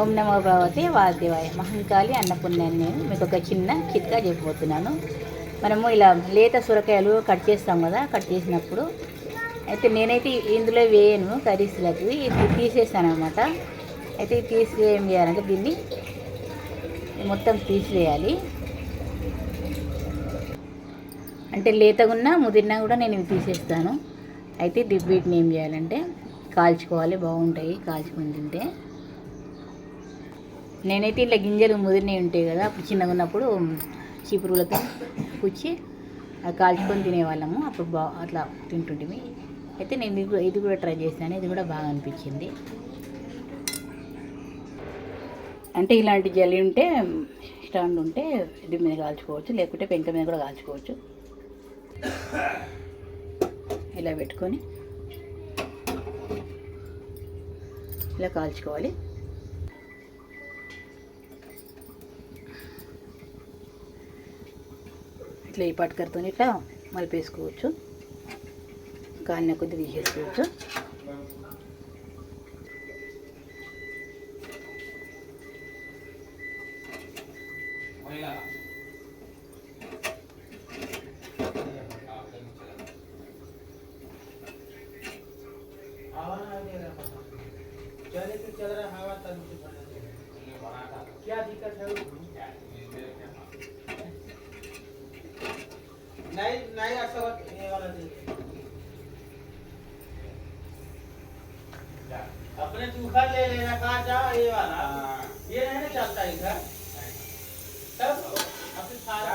ఓం నమో భగవతే వాసుదేవాయ మహంకాళి అన్నపూర్ణాన్ని నేను మీకు ఒక చిన్న చిట్కా చెప్పబోతున్నాను. మనము ఇలా లేత సొరకాయలు కట్ చేస్తాం కదా, కట్ చేసినప్పుడు అయితే నేనైతే ఇందులో వేయను కర్రీస్లకి, ఇది తీసేస్తాను అనమాట. అయితే తీసి ఏం చేయాలంటే దీన్ని మొత్తం తీసివేయాలి. అంటే లేతగున్నా ముదిరినా కూడా నేను ఇవి తీసేస్తాను. అయితే వీటిని ఏం చేయాలంటే కాల్చుకోవాలి, బాగుంటాయి కాల్చుకొని తింటే. నేనైతే ఇట్లా గింజలు ముదిరినవి ఉంటాయి కదా, అప్పుడు చిన్నగా ఉన్నప్పుడు చీపురులతో కూర్చి అది కాల్చుకొని తినేవాళ్ళము. అప్పుడు అట్లా తింటుంటిమి. అయితే నేను ఇది కూడా ట్రై చేశాను, ఇది కూడా బాగా అనిపించింది. అంటే ఇలాంటి జల్లి ఉంటే, స్టాండ్ ఉంటే ఇది మీద కాల్చుకోవచ్చు, లేకుంటే పెంక మీద కూడా కాల్చుకోవచ్చు. ఇలా పెట్టుకొని ఇలా కాల్చుకోవాలి. ఇట్లా ఈ పట్టుకరతో ఇట్లా మలిపేసుకోవచ్చు, కాలిన కొద్ది తీసేసుకోవచ్చు. नहीं ऐसा ये वाला दे अपने चूखा ले लेना कहा जा ये वाला ये नहीं चलता इधर तब अपने सारा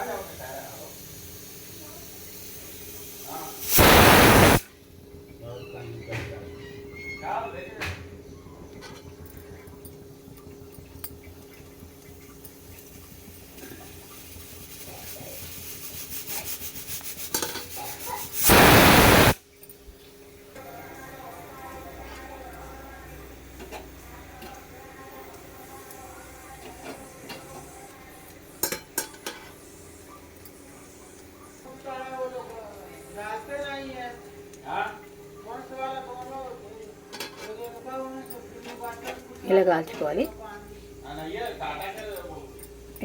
ఇలా కాల్చుకోవాలి.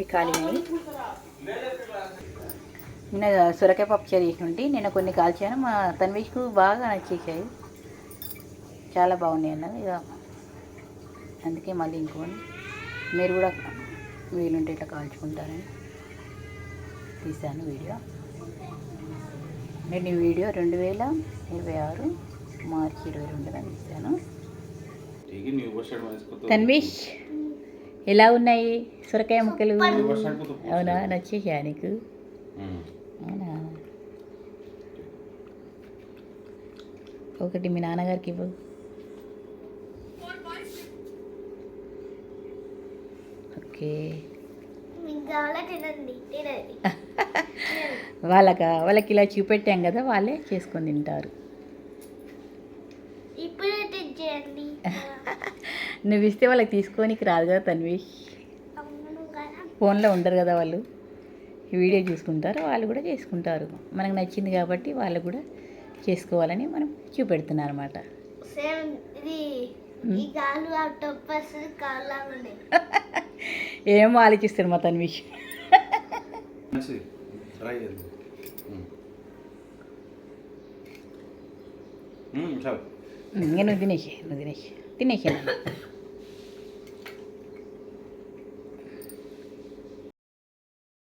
ఈ కాలినవి నిన్న సొరకాయ పప్పు చేసి నేను కొన్ని కాల్చాను. మా తన్వీష్కు బాగా నచ్చేసాయి, చాలా బాగున్నాయి అన్నది. ఇక అందుకే మళ్ళీ ఇంకోని మీరు కూడా వీలుంటే ఇట్లా కాల్చుకుంటారని తీశాను వీడియో. నేను ఈ వీడియో 2026 మార్చి 22న తీశాను. తన్వీష్, ఎలా ఉన్నాయి సొరకాయ ముక్కలు? అవునా, నచ్చేసా నీకు? అవునా, ఒకటి మీ నాన్నగారికి ఇవ్వు. ఓకే, వాళ్ళకి ఇలా చూపెట్టాం కదా, వాళ్ళే చేసుకొని తింటారు. నువ్వు ఇస్తే వాళ్ళకి తీసుకోనికి రాదు కదా తన్వీష్, ఫోన్లో ఉండరు కదా వాళ్ళు, వీడియో చూసుకుంటారు, వాళ్ళు కూడా చేసుకుంటారు. మనకు నచ్చింది కాబట్టి వాళ్ళు కూడా చేసుకోవాలని మనం చూపెడుతున్నాం అనమాట. ఏమో ఆలోచిస్తాడు మా తన్వీష్. నువ్వు తినేసి తినేసాను.